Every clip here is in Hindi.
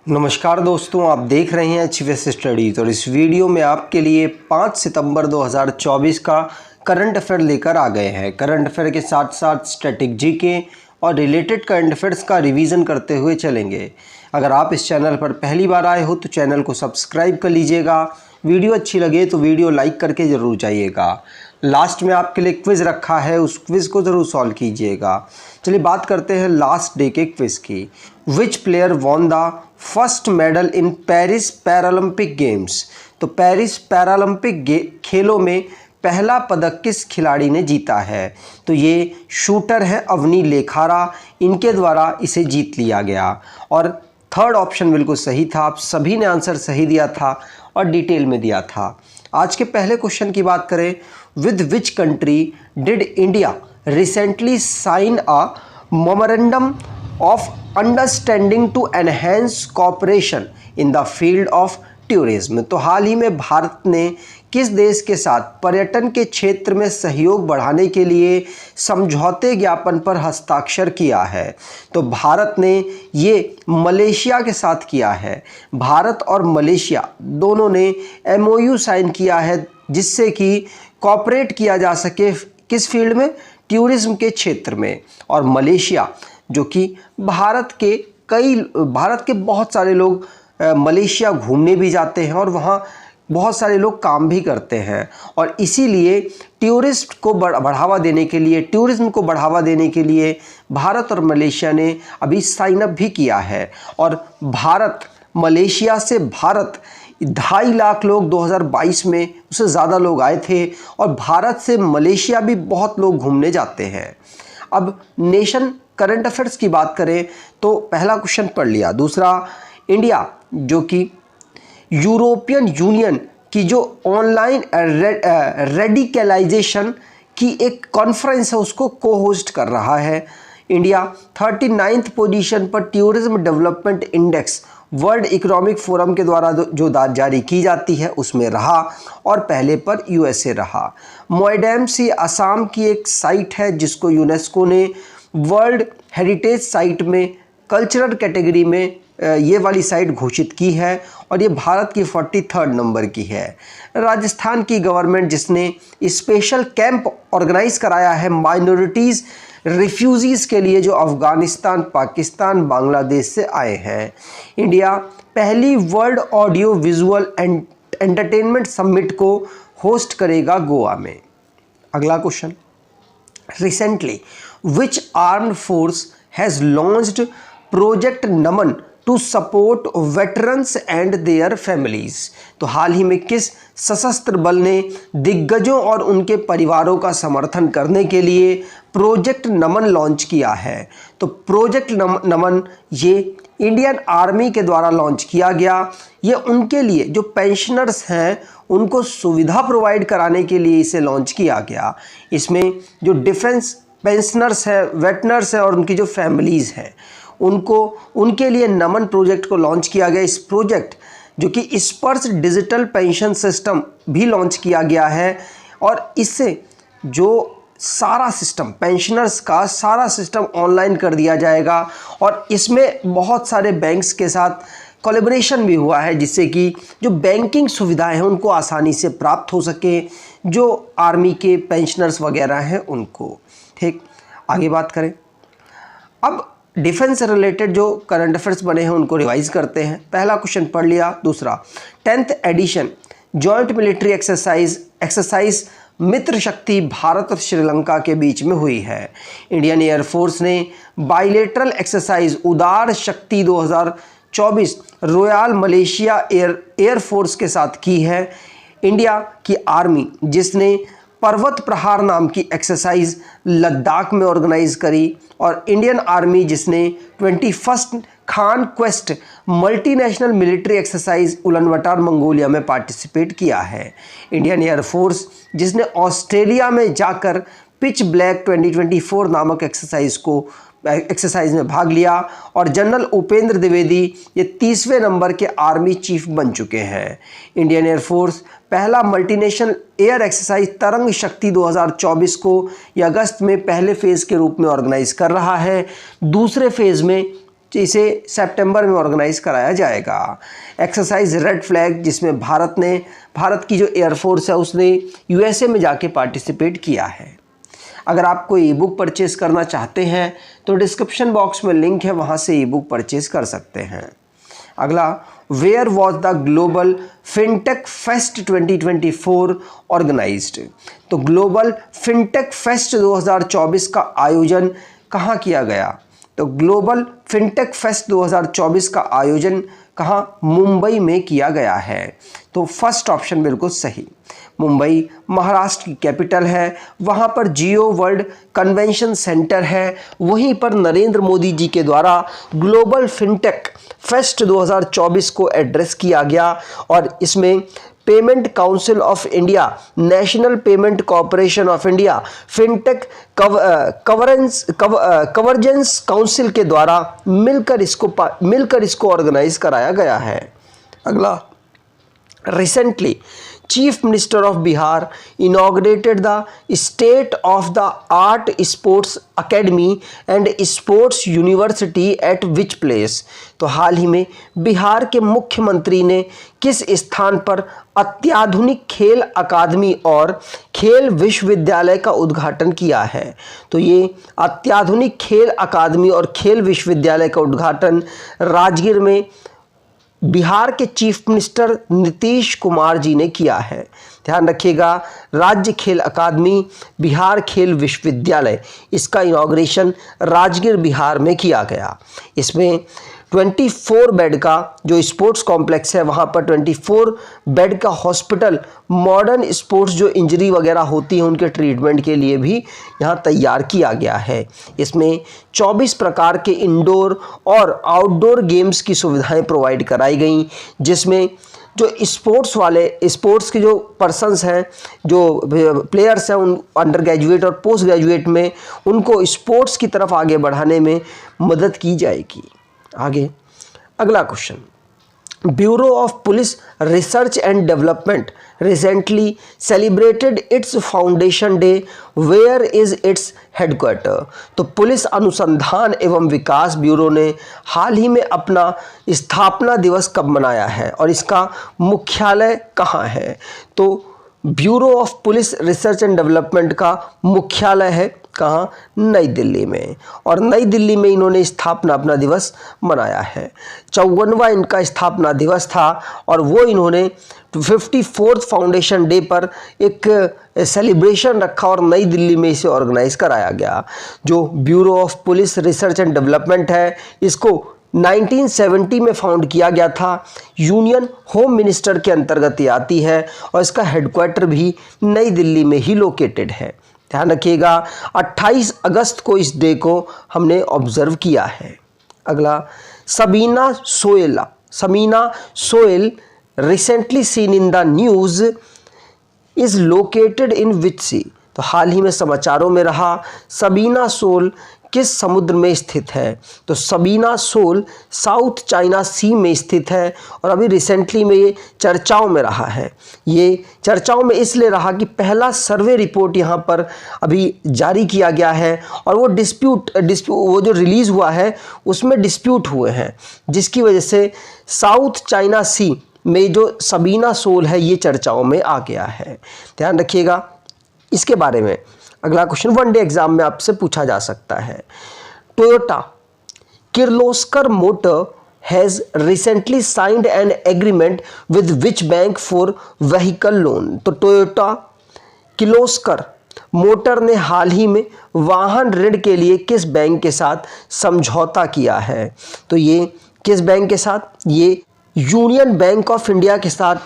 नमस्कार दोस्तों, आप देख रहे हैं एचवीएस स्टडीज और इस वीडियो में आपके लिए 5 सितंबर 2024 का करंट अफेयर लेकर आ गए हैं। करंट अफेयर के साथ साथ स्टैटिक जीके और रिलेटेड करंट अफेयर्स का रिवीजन करते हुए चलेंगे। अगर आप इस चैनल पर पहली बार आए हो तो चैनल को सब्सक्राइब कर लीजिएगा। वीडियो अच्छी लगे तो वीडियो लाइक करके ज़रूर जाइएगा। लास्ट में आपके लिए क्विज़ रखा है, उस क्विज़ को ज़रूर सॉल्व कीजिएगा। चलिए बात करते हैं लास्ट डे के क्विज़ की। विच player won the first medal in Paris Paralympic games. तो पेरिस पैरालंपिक खेलों में पहला पदक किस खिलाड़ी ने जीता है? तो ये शूटर है अवनी लेखारा, इनके द्वारा इसे जीत लिया गया। और थर्ड ऑप्शन बिल्कुल सही था, आप सभी ने आंसर सही दिया था और डिटेल में दिया था। आज के पहले क्वेश्चन की बात करें, with which country did India recently sign a memorandum of understanding to enhance cooperation in the field of tourism. तो हाल ही में भारत ने किस देश के साथ पर्यटन के क्षेत्र में सहयोग बढ़ाने के लिए समझौते ज्ञापन पर हस्ताक्षर किया है? तो भारत ने ये मलेशिया के साथ किया है। भारत और मलेशिया दोनों ने एमओयू साइन किया है जिससे कि कॉपरेट किया जा सके किस फील्ड में? टूरिज्म के क्षेत्र में। और मलेशिया जो कि भारत के बहुत सारे लोग मलेशिया घूमने भी जाते हैं और वहाँ बहुत सारे लोग काम भी करते हैं और इसीलिए टूरिज्म को बढ़ावा देने के लिए भारत और मलेशिया ने अभी साइन अप भी किया है। और मलेशिया से भारत 2.5 लाख लोग 2022 में, उससे ज़्यादा लोग आए थे और भारत से मलेशिया भी बहुत लोग घूमने जाते हैं। अब नेशन करंट अफेयर्स की बात करें तो पहला क्वेश्चन पढ़ लिया। दूसरा, इंडिया जो कि यूरोपियन यूनियन की जो ऑनलाइन रेडिकलाइजेशन की एक कॉन्फ्रेंस है उसको को होस्ट कर रहा है। इंडिया 39th पोजीशन पर tourism development index world economic forum के द्वारा जो जारी की जाती है उसमें रहा और पहले पर यूएसए रहा। मोएडेम्स असम की एक साइट है जिसको यूनेस्को ने वर्ल्ड हेरिटेज साइट में कल्चरल कैटेगरी में ये वाली साइट घोषित की है और ये भारत की 43rd नंबर की है। राजस्थान की गवर्नमेंट जिसने स्पेशल कैंप ऑर्गेनाइज कराया है माइनॉरिटीज़ रिफ्यूजीज़ के लिए जो अफ़गानिस्तान, पाकिस्तान, बांग्लादेश से आए हैं। इंडिया पहली world audio visual entertainment summit को होस्ट करेगा गोवा में। अगला question, recently which armed force has launched project Naman to support veterans and their families. तो हाल ही में किस सशस्त्र बल ने दिग्गजों और उनके परिवारों का समर्थन करने के लिए प्रोजेक्ट नमन लॉन्च किया है? तो प्रोजेक्ट नमन ये इंडियन आर्मी के द्वारा लॉन्च किया गया। ये उनके लिए जो पेंशनर्स हैं उनको सुविधा प्रोवाइड कराने के लिए इसे लॉन्च किया गया। इसमें जो डिफेंस पेंशनर्स हैं, वेटरन्स हैं और उनकी जो फैमिलीज़ हैं उनके लिए नमन प्रोजेक्ट को लॉन्च किया गया। इस प्रोजेक्ट जो कि स्पर्श डिजिटल पेंशन सिस्टम भी लॉन्च किया गया है और इससे जो सारा सिस्टम पेंशनर्स का सारा सिस्टम ऑनलाइन कर दिया जाएगा और इसमें बहुत सारे बैंक्स के साथ कोलैबोरेशन भी हुआ है जिससे कि जो बैंकिंग सुविधाएं हैं उनको आसानी से प्राप्त हो सके जो आर्मी के पेंशनर्स वगैरह हैं उनको। ठीक, आगे बात करें। अब डिफेंस से रिलेटेड जो करंट अफेयर्स बने हैं उनको रिवाइज करते हैं। पहला क्वेश्चन पढ़ लिया। दूसरा, 10th edition joint military exercise Mitra Shakti Bharat और श्रीलंका के बीच में हुई है। इंडियन एयरफोर्स ने bilateral exercise Udara Shakti 2024 royal Malaysia air force के साथ की है। इंडिया की आर्मी जिसने पर्वत प्रहार नाम की एक्सरसाइज लद्दाख में ऑर्गेनाइज करी और इंडियन आर्मी जिसने 21st Khaan Quest multinational military exercise Ulaanbaatar Mongolia में पार्टिसिपेट किया है। इंडियन एयरफोर्स जिसने ऑस्ट्रेलिया में जाकर पिच ब्लैक 2024 नामक एक्सरसाइज में भाग लिया और जनरल उपेंद्र द्विवेदी ये 30वें नंबर के आर्मी चीफ बन चुके हैं। इंडियन एयरफोर्स पहला मल्टीनेशनल एयर एक्सरसाइज तरंग शक्ति 2024 को अगस्त में पहले फेज़ के रूप में ऑर्गेनाइज कर रहा है। दूसरे फेज़ में इसे सितंबर में ऑर्गेनाइज कराया जाएगा। एक्सरसाइज रेड फ्लैग, जिसमें भारत की जो एयरफोर्स है उसने यूएसए में जाके पार्टिसिपेट किया है। अगर आप कोई ई बुक परचेज़ करना चाहते हैं तो डिस्क्रिप्शन बॉक्स में लिंक है, वहाँ से ई बुक परचेज़ कर सकते हैं। अगला, where was the global fintech fest 2024 organised? तो ग्लोबल फिनटेक फेस्ट 2024 का आयोजन कहाँ किया गया? तो ग्लोबल फिनटेक फेस्ट 2024 का आयोजन कहाँ? मुंबई में किया गया है। तो फर्स्ट ऑप्शन बिल्कुल सही। मुंबई महाराष्ट्र की कैपिटल है, वहाँ पर जियो वर्ल्ड कन्वेंशन सेंटर है, वहीं पर नरेंद्र मोदी जी के द्वारा ग्लोबल फिनटेक फेस्ट 2024 को एड्रेस किया गया और इसमें payment council of India, national payment corporation of India, fintech convergence council के द्वारा मिलकर इसको ऑर्गेनाइज कराया गया है। अगला, recently chief minister of Bihar inaugurated the state of the art sports academy and sports university at which place? तो हाल ही में बिहार के मुख्यमंत्री ने किस स्थान पर अत्याधुनिक खेल अकादमी और खेल विश्वविद्यालय का उद्घाटन किया है? तो ये अत्याधुनिक खेल अकादमी और खेल विश्वविद्यालय का उद्घाटन राजगीर में बिहार के चीफ मिनिस्टर नीतीश कुमार जी ने किया है। ध्यान रखिएगा, राज्य खेल अकादमी, बिहार खेल विश्वविद्यालय, इसका इनॉग्रेशन राजगीर बिहार में किया गया। इसमें 24 बेड का जो स्पोर्ट्स कॉम्प्लेक्स है, वहाँ पर 24 बेड का हॉस्पिटल, मॉडर्न स्पोर्ट्स जो इंजरी वगैरह होती है उनके ट्रीटमेंट के लिए भी यहाँ तैयार किया गया है। इसमें 24 प्रकार के इंडोर और आउटडोर गेम्स की सुविधाएं प्रोवाइड कराई गई, जिसमें जो स्पोर्ट्स के जो पर्सन्स हैं, जो प्लेयर्स हैं, उन अंडर ग्रेजुएट और पोस्ट ग्रेजुएट में उनको स्पोर्ट्स की तरफ आगे बढ़ाने में मदद की जाएगी। आगे अगला question, bureau of police research and development recently celebrated its foundation day, where is its headquarter? तो पुलिस अनुसंधान एवं विकास ब्यूरो ने हाल ही में अपना स्थापना दिवस कब मनाया है और इसका मुख्यालय कहाँ है? तो bureau of police research and development का मुख्यालय है कहाँ? नई दिल्ली में, और नई दिल्ली में इन्होंने स्थापना अपना दिवस मनाया है। 54वां इनका स्थापना दिवस था और वो इन्होंने 54th फाउंडेशन डे पर एक सेलिब्रेशन रखा और नई दिल्ली में इसे ऑर्गेनाइज कराया गया। जो bureau of police research and development है, इसको 1970 में फाउंड किया गया था, यूनियन होम मिनिस्टर के अंतर्गत ये आती है और इसका हेडक्वार्टर भी नई दिल्ली में ही लोकेटेड है। ध्यान रखिएगा, 28 अगस्त को इस डे को हमने ऑब्जर्व किया है। अगला, Sabina Soel recently seen in the news is located in which sea? तो हाल ही में समाचारों में रहा सबीना सोल किस समुद्र में स्थित है? तो सबीना सोल साउथ चाइना सी में स्थित है और अभी रिसेंटली में ये चर्चाओं में रहा है। ये चर्चाओं में इसलिए रहा कि पहला सर्वे रिपोर्ट यहाँ पर अभी जारी किया गया है और वो वो जो रिलीज़ हुआ है उसमें डिस्प्यूट हुए हैं, जिसकी वजह से साउथ चाइना सी में जो सबीना सोल है ये चर्चाओं में आ गया है। ध्यान रखिएगा इसके बारे में। अगला क्वेश्चन वनडे एग्जाम में आपसे पूछा जा सकता है, Toyota Kirloskar motor has recently signed an agreement with which bank for vehicle loan? तो टोयोटा किर्लोस्कर मोटर ने हाल ही में वाहन ऋण के लिए किस बैंक के साथ समझौता किया है? तो ये किस बैंक के साथ? ये यूनियन बैंक ऑफ इंडिया के साथ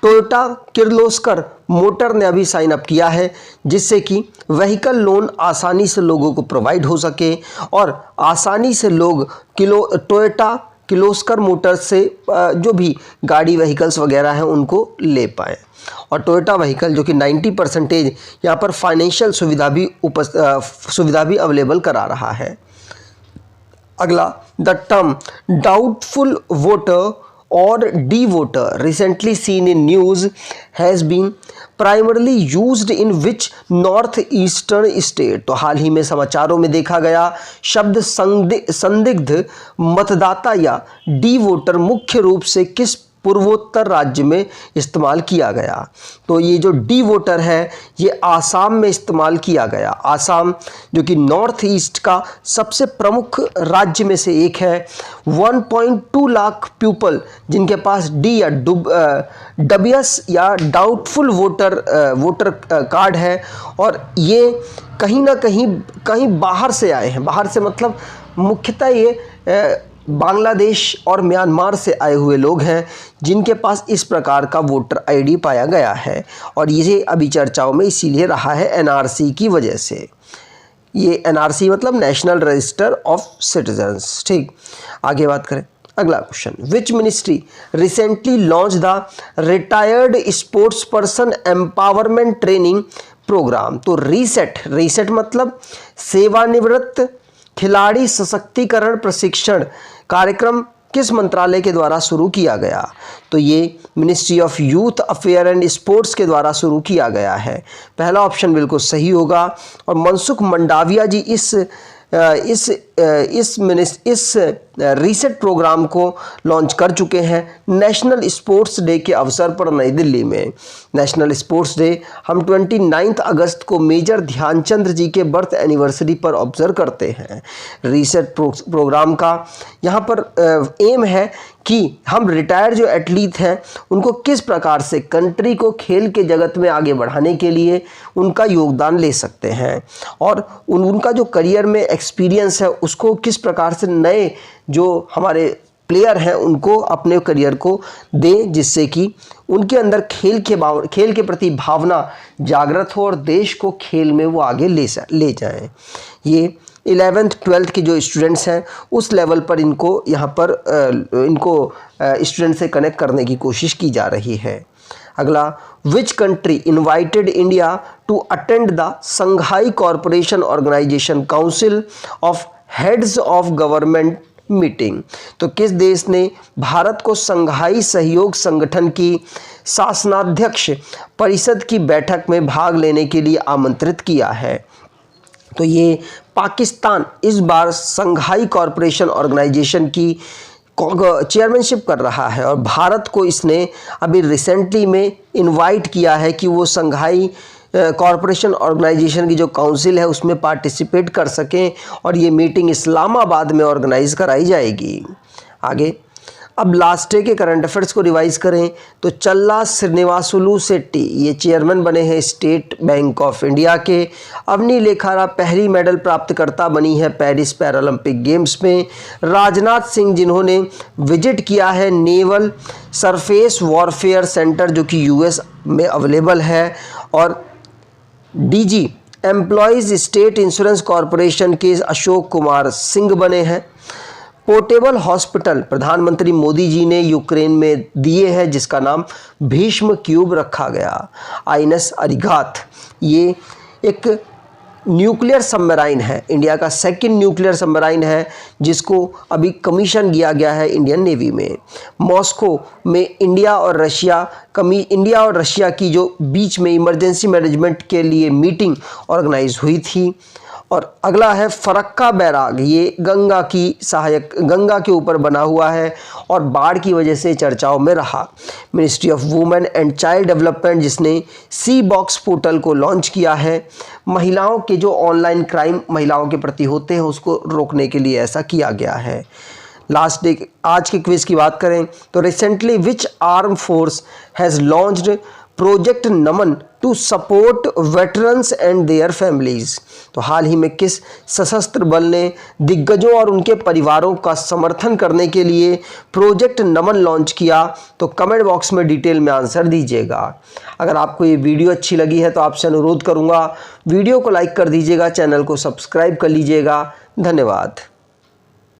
टोयोटा किर्लोस्कर मोटर ने अभी साइन अप किया है, जिससे कि व्हीकल लोन आसानी से लोगों को प्रोवाइड हो सके और आसानी से लोग टोयोटा किर्लोस्कर मोटर से जो भी गाड़ी व्हीकल्स वगैरह हैं उनको ले पाएँ। और टोयोटा व्हीकल जो कि 90% यहाँ पर फाइनेंशियल सुविधा भी अवेलेबल करा रहा है। अगला, the term doubtful voter or de-voter recently seen in news has been primarily used in which north eastern state। तो हाल ही में समाचारों में देखा गया शब्द संदिग्ध मतदाता या डी वोटर मुख्य रूप से किस पूर्वोत्तर राज्य में इस्तेमाल किया गया। तो ये जो डी वोटर है ये आसाम में इस्तेमाल किया गया। आसाम जो कि नॉर्थ ईस्ट का सबसे प्रमुख राज्य में से एक है। 1.2 लाख पीपल जिनके पास डी या डबियस या डाउटफुल वोटर कार्ड है और ये कहीं ना कहीं बाहर से आए हैं। बाहर से मतलब मुख्यतः ये बांग्लादेश और म्यांमार से आए हुए लोग हैं जिनके पास इस प्रकार का वोटर आईडी पाया गया है और ये अभी चर्चाओं में इसीलिए रहा है एनआरसी की वजह से। ये एनआरसी मतलब नेशनल रजिस्टर ऑफ सिटीजन्स। ठीक, आगे बात करें। अगला question, which ministry recently launch the retired sports person empowerment training programme. तो रीसेट मतलब सेवानिवृत्त खिलाड़ी सशक्तिकरण प्रशिक्षण कार्यक्रम किस मंत्रालय के द्वारा शुरू किया गया। तो ये ministry of youth affair and sports के द्वारा शुरू किया गया है। पहला ऑप्शन बिल्कुल सही होगा। और मनसुख मंडाविया जी इस रीसेट प्रोग्राम को लॉन्च कर चुके हैं नेशनल स्पोर्ट्स डे के अवसर पर नई दिल्ली में। नेशनल स्पोर्ट्स डे हम 29 अगस्त को मेजर ध्यानचंद जी के बर्थ एनिवर्सरी पर ऑब्जर्व करते हैं। रीसेट प्रोग्राम का यहाँ पर एम है कि हम रिटायर्ड जो एथलीट हैं उनको किस प्रकार से कंट्री को खेल के जगत में आगे बढ़ाने के लिए उनका योगदान ले सकते हैं और उनका जो करियर में एक्सपीरियंस है उसको किस प्रकार से नए जो हमारे प्लेयर हैं उनको अपने करियर को दें, जिससे कि उनके अंदर खेल के प्रति भावना जागृत हो और देश को खेल में वो आगे ले जाएं। ये 11th 12th के जो स्टूडेंट्स हैं उस लेवल पर इनको यहाँ पर स्टूडेंट से कनेक्ट करने की कोशिश की जा रही है। अगला, which country invited India to attend the Shanghai corporation organisation council of heads of government meeting. तो किस देश ने भारत को संघाई सहयोग संगठन की शासनाध्यक्ष परिषद की बैठक में भाग लेने के लिए आमंत्रित किया है। तो ये पाकिस्तान इस बार संघाई कॉरपोरेशन ऑर्गेनाइजेशन की चेयरमैनशिप कर रहा है और भारत को इसने अभी रिसेंटली में इनवाइट किया है कि वो संघाई कॉरपोरेशन ऑर्गेनाइजेशन की जो काउंसिल है उसमें पार्टिसिपेट कर सकें और ये मीटिंग इस्लामाबाद में ऑर्गेनाइज कराई जाएगी। आगे, अब लास्ट डे के करंट अफेयर्स को रिवाइज करें तो चल्ला श्रीनिवासुलु शेट्टी ये चेयरमैन बने हैं स्टेट बैंक ऑफ इंडिया के। अवनी लेखारा पहली मेडल प्राप्तकर्ता बनी है पेरिस पैरालंपिक गेम्स में। राजनाथ सिंह जिन्होंने विजिट किया है नेवल सरफेस वॉरफेयर सेंटर जो कि यूएस में अवेलेबल है। और DG employees state insurance corporation के अशोक कुमार सिंह बने हैं। पोर्टेबल हॉस्पिटल प्रधानमंत्री मोदी जी ने यूक्रेन में दिए हैं जिसका नाम भीष्म क्यूब रखा गया। आईएनएस अरिघात ये एक न्यूक्लियर सबमराइन है, इंडिया का सेकंड न्यूक्लियर सबमराइन है जिसको अभी कमीशन किया गया है इंडियन नेवी में। मॉस्को में इंडिया और रशिया की जो बीच में इमरजेंसी मैनेजमेंट के लिए मीटिंग ऑर्गेनाइज हुई थी। और अगला है फरक्का बैराग, ये गंगा के ऊपर बना हुआ है और बाढ़ की वजह से चर्चाओं में रहा। Ministry of women and child development जिसने सी बॉक्स पोर्टल को लॉन्च किया है। महिलाओं के जो ऑनलाइन क्राइम महिलाओं के प्रति होते हैं उसको रोकने के लिए ऐसा किया गया है। लास्ट डे आज के क्विज की बात करें तो recently which arm force has launched project Naman to support veterans and their families. तो हाल ही में किस सशस्त्र बल ने दिग्गजों और उनके परिवारों का समर्थन करने के लिए प्रोजेक्ट नमन लॉन्च किया। तो कमेंट बॉक्स में डिटेल में आंसर दीजिएगा। अगर आपको ये वीडियो अच्छी लगी है तो आपसे अनुरोध करूँगा वीडियो को लाइक कर दीजिएगा, चैनल को सब्सक्राइब कर लीजिएगा। धन्यवाद।